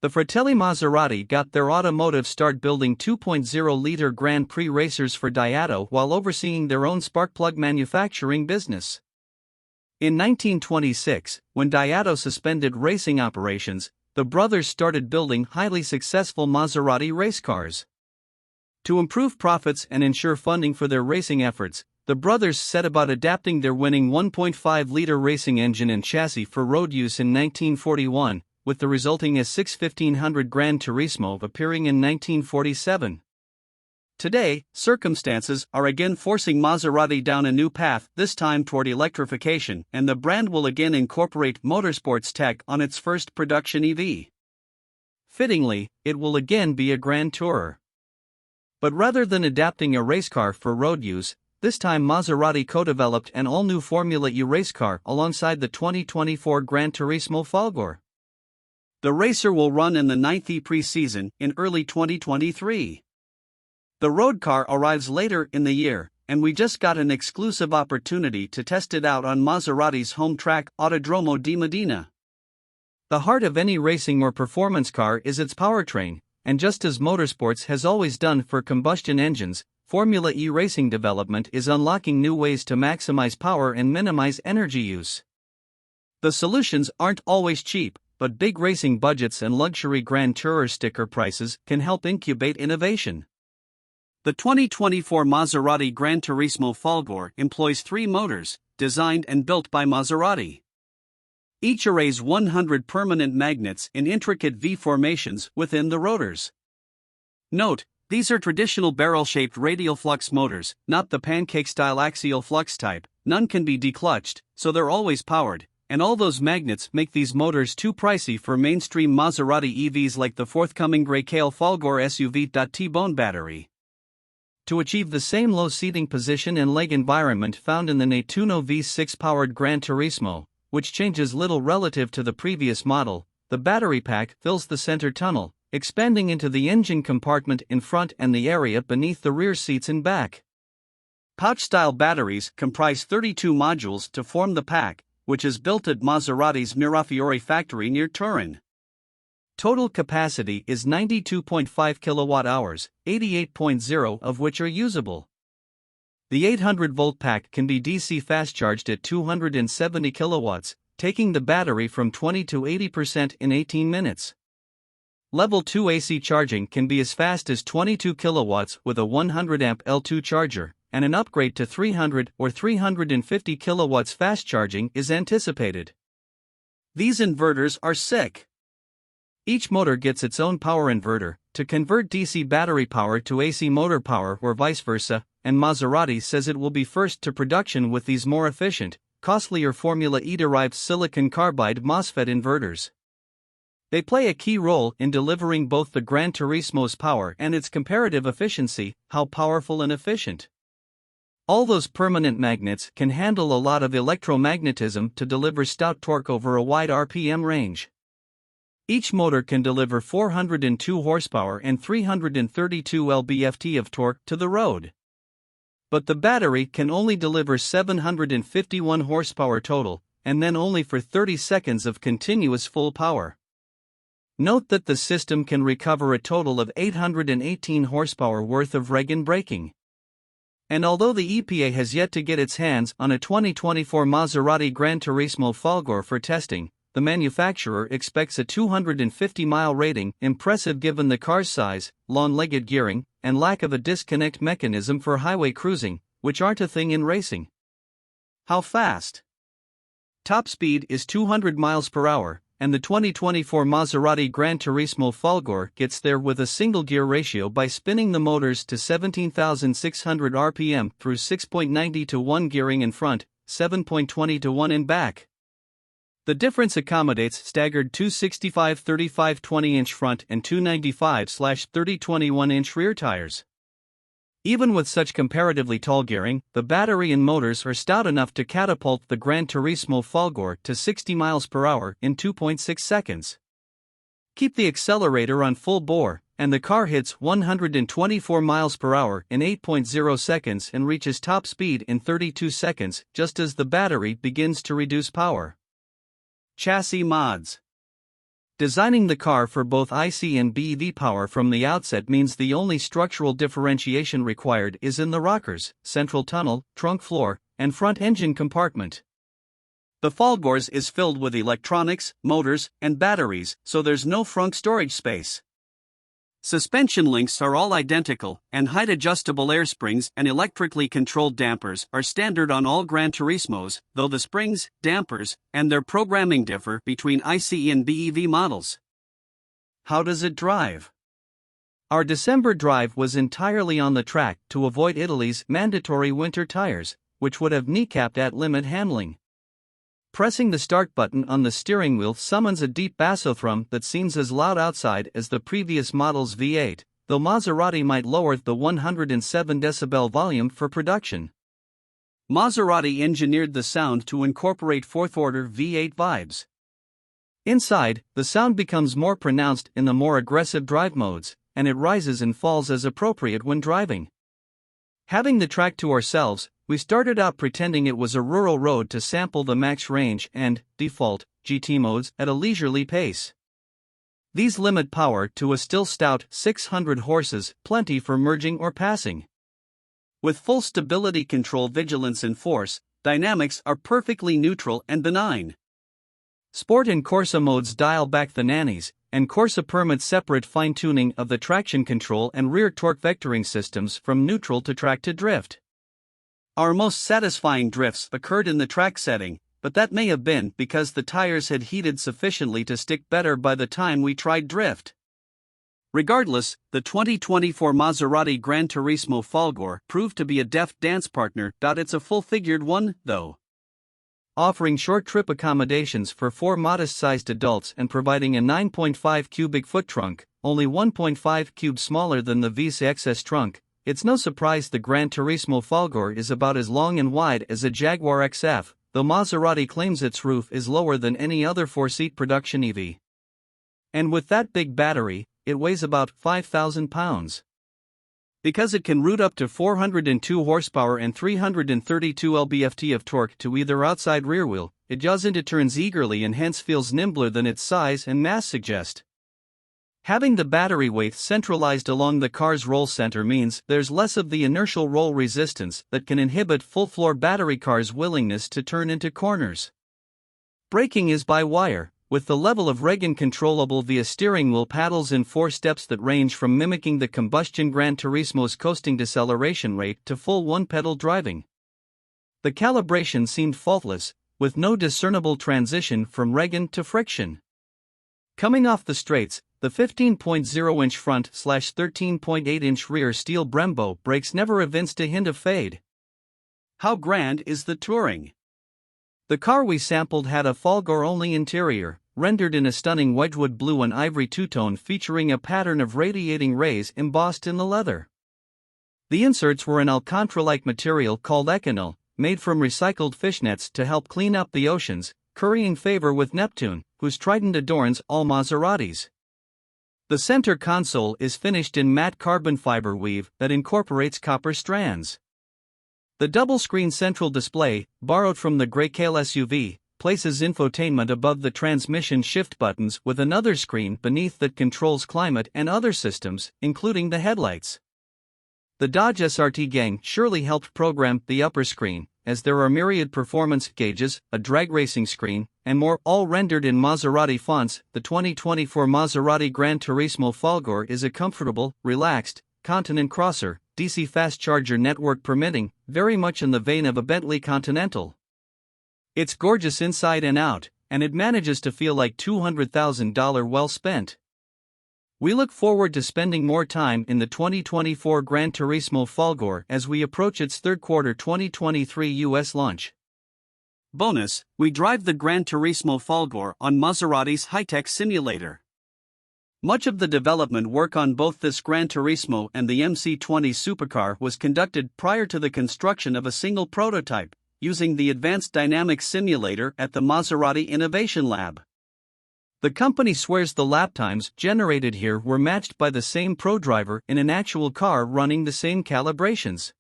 The Fratelli Maserati got their automotive start building 2.0-liter Grand Prix racers for Daihatsu while overseeing their own spark plug manufacturing business. In 1926, when Daihatsu suspended racing operations, the brothers started building highly successful Maserati race cars. To improve profits and ensure funding for their racing efforts, the brothers set about adapting their winning 1.5-liter racing engine and chassis for road use in 1941, with the resulting S6 GranTurismo appearing in 1947. Today, circumstances are again forcing Maserati down a new path, this time toward electrification, and the brand will again incorporate motorsports tech on its first production EV. Fittingly, it will again be a Grand Tourer. But rather than adapting a race car for road use, this time Maserati co-developed an all-new Formula E race car alongside the 2024 GranTurismo Folgore. The racer will run in the 9th E-Prix season in early 2023. The road car arrives later in the year, and we just got an exclusive opportunity to test it out on Maserati's home track, Autodromo di Modena. The heart of any racing or performance car is its powertrain, and just as motorsports has always done for combustion engines, Formula E racing development is unlocking new ways to maximize power and minimize energy use. The solutions aren't always cheap, but big racing budgets and luxury Grand Tourer sticker prices can help incubate innovation. The 2024 Maserati GranTurismo Folgore employs 3 motors, designed and built by Maserati. Each arrays 100 permanent magnets in intricate V formations within the rotors. Note, these are traditional barrel-shaped radial flux motors, not the pancake-style axial flux type. None can be declutched, so they're always powered, and all those magnets make these motors too pricey for mainstream Maserati EVs like the forthcoming Grayscale Folgore SUV. T-bone battery. To achieve the same low seating position and leg environment found in the Nettuno V6-powered GranTurismo, which changes little relative to the previous model, the battery pack fills the center tunnel, expanding into the engine compartment in front and the area beneath the rear seats and back. Pouch-style batteries comprise 32 modules to form the pack, which is built at Maserati's Mirafiori factory near Turin. Total capacity is 92.5 kWh, 88.0 of which are usable. The 800-volt pack can be DC fast-charged at 270 kilowatts, taking the battery from 20 to 80% in 18 minutes. Level 2 AC charging can be as fast as 22 kilowatts with a 100-amp L2 charger, and an upgrade to 300 or 350 kilowatts fast charging is anticipated. These inverters are sick. Each motor gets its own power inverter to convert DC battery power to AC motor power or vice versa, and Maserati says it will be first to production with these more efficient, costlier Formula E-derived silicon carbide MOSFET inverters. They play a key role in delivering both the GranTurismo's power and its comparative efficiency. How powerful and efficient. All those permanent magnets can handle a lot of electromagnetism to deliver stout torque over a wide RPM range. Each motor can deliver 402 horsepower and 332 lb-ft of torque to the road. But the battery can only deliver 751 horsepower total, and then only for 30 seconds of continuous full power. Note that the system can recover a total of 818 horsepower worth of reg braking. And although the EPA has yet to get its hands on a 2024 Maserati GranTurismo Folgore for testing, the manufacturer expects a 250-mile rating, impressive given the car's size, long-legged gearing, and lack of a disconnect mechanism for highway cruising, which aren't a thing in racing. How fast? Top speed is 200 miles per hour, and the 2024 Maserati GranTurismo Folgore gets there with a single-gear ratio by spinning the motors to 17,600 RPM through 6.90 to 1 gearing in front, 7.20 to 1 in back. The difference accommodates staggered 265/35 20-inch front and 295/30 21-inch rear tires. Even with such comparatively tall gearing, the battery and motors are stout enough to catapult the GranTurismo Folgore to 60 miles per hour in 2.6 seconds. Keep the accelerator on full bore, and the car hits 124 miles per hour in 8.0 seconds and reaches top speed in 32 seconds, just as the battery begins to reduce power. Chassis mods. Designing the car for both IC and BEV power from the outset means the only structural differentiation required is in the rockers, central tunnel, trunk floor, and front engine compartment. The Folgore is filled with electronics, motors, and batteries, so there's no frunk storage space. Suspension links are all identical, and height-adjustable air springs and electrically controlled dampers are standard on all GranTurismos, though the springs, dampers, and their programming differ between ICE and BEV models. How does it drive? Our December drive was entirely on the track to avoid Italy's mandatory winter tires, which would have kneecapped at limit handling. Pressing the start button on the steering wheel summons a deep basso thrum that seems as loud outside as the previous model's V8, though Maserati might lower the 107 decibel volume for production. Maserati engineered the sound to incorporate fourth-order V8 vibes. Inside, the sound becomes more pronounced in the more aggressive drive modes, and it rises and falls as appropriate when driving. Having the track to ourselves, we started out pretending it was a rural road to sample the max range and, default, GT modes at a leisurely pace. These limit power to a still stout 600 horses, plenty for merging or passing. With full stability control, vigilance and force, dynamics are perfectly neutral and benign. Sport and Corsa modes dial back the nannies, and Corsa permits separate fine-tuning of the traction control and rear torque vectoring systems from neutral to track to drift. Our most satisfying drifts occurred in the track setting, but that may have been because the tires had heated sufficiently to stick better by the time we tried drift. Regardless, the 2024 Maserati GranTurismo Folgore proved to be a deft dance partner. It's a full-figured one, though. Offering short trip accommodations for 4 modest-sized adults and providing a 9.5 cubic foot trunk, only 1.5 cube smaller than the Visa XS trunk, it's no surprise the GranTurismo Folgore is about as long and wide as a Jaguar XF, though Maserati claims its roof is lower than any other 4-seat production EV. And with that big battery, it weighs about 5,000 pounds. Because it can root up to 402 horsepower and 332 lb-ft of torque to either outside rear wheel, it jaws into turns eagerly and hence feels nimbler than its size and mass suggest. Having the battery weight centralized along the car's roll center means there's less of the inertial roll resistance that can inhibit full-floor battery cars' willingness to turn into corners. Braking is by wire, with the level of regen controllable via steering wheel paddles in 4 steps that range from mimicking the combustion GranTurismo's coasting deceleration rate to full one-pedal driving. The calibration seemed faultless, with no discernible transition from regen to friction. Coming off the straights, the 15.0-inch front/13.8-inch rear steel Brembo brakes never evinced a hint of fade. How grand is the touring? The car we sampled had a Folgore-only interior, rendered in a stunning Wedgwood blue and ivory two-tone featuring a pattern of radiating rays embossed in the leather. The inserts were an Alcantara-like material called Econyl, made from recycled fishnets to help clean up the oceans, currying favor with Neptune, whose trident adorns all Maseratis. The center console is finished in matte carbon fiber weave that incorporates copper strands. The double-screen central display, borrowed from the Grayscale SUV, places infotainment above the transmission shift buttons with another screen beneath that controls climate and other systems, including the headlights. The Dodge SRT gang surely helped program the upper screen, as there are myriad performance gauges, a drag racing screen, and more, all rendered in Maserati fonts. The 2024 Maserati GranTurismo Folgore is a comfortable, relaxed, continent crosser, DC fast charger network permitting, very much in the vein of a Bentley Continental. It's gorgeous inside and out, and it manages to feel like $200,000 well spent. We look forward to spending more time in the 2024 GranTurismo Folgore as we approach its third quarter 2023 US launch. Bonus, we drive the GranTurismo Folgore on Maserati's high-tech simulator. Much of the development work on both this GranTurismo and the MC20 supercar was conducted prior to the construction of a single prototype, using the Advanced Dynamics Simulator at the Maserati Innovation Lab. The company swears the lap times generated here were matched by the same pro-driver in an actual car running the same calibrations.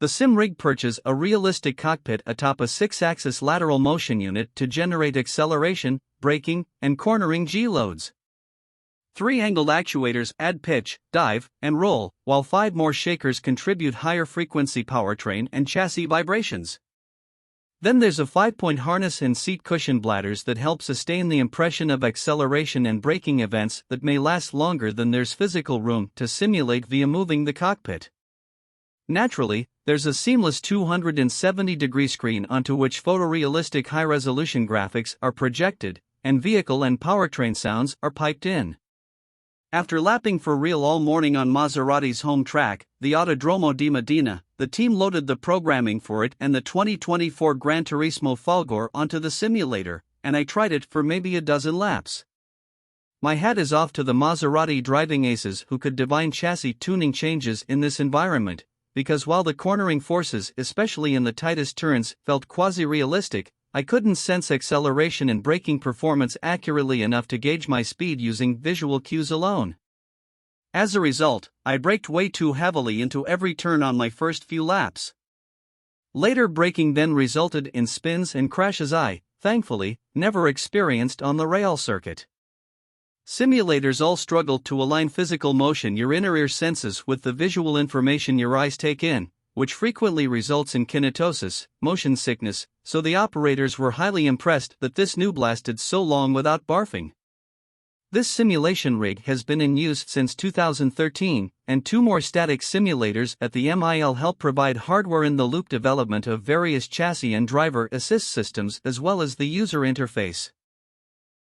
The sim rig perches a realistic cockpit atop a 6-axis lateral motion unit to generate acceleration, braking, and cornering G-loads. 3 angled actuators add pitch, dive, and roll, while 5 more shakers contribute higher frequency powertrain and chassis vibrations. Then there's a 5-point harness and seat cushion bladders that help sustain the impression of acceleration and braking events that may last longer than there's physical room to simulate via moving the cockpit. Naturally, there's a seamless 270-degree screen onto which photorealistic high-resolution graphics are projected, and vehicle and powertrain sounds are piped in. After lapping for real all morning on Maserati's home track, the Autodromo di Modena, the team loaded the programming for it and the 2024 GranTurismo Folgore onto the simulator, and I tried it for maybe a dozen laps. My hat is off to the Maserati driving aces who could divine chassis tuning changes in this environment, because while the cornering forces, especially in the tightest turns, felt quasi-realistic, I couldn't sense acceleration and braking performance accurately enough to gauge my speed using visual cues alone. As a result, I braked way too heavily into every turn on my first few laps. Later braking then resulted in spins and crashes I, thankfully, never experienced on the rail circuit. Simulators all struggle to align physical motion your inner ear senses with the visual information your eyes take in, which frequently results in kinetosis, motion sickness, so the operators were highly impressed that this noob lasted so long without barfing. This simulation rig has been in use since 2013, and 2 more static simulators at the MIL help provide hardware-in-the-loop development of various chassis and driver assist systems as well as the user interface.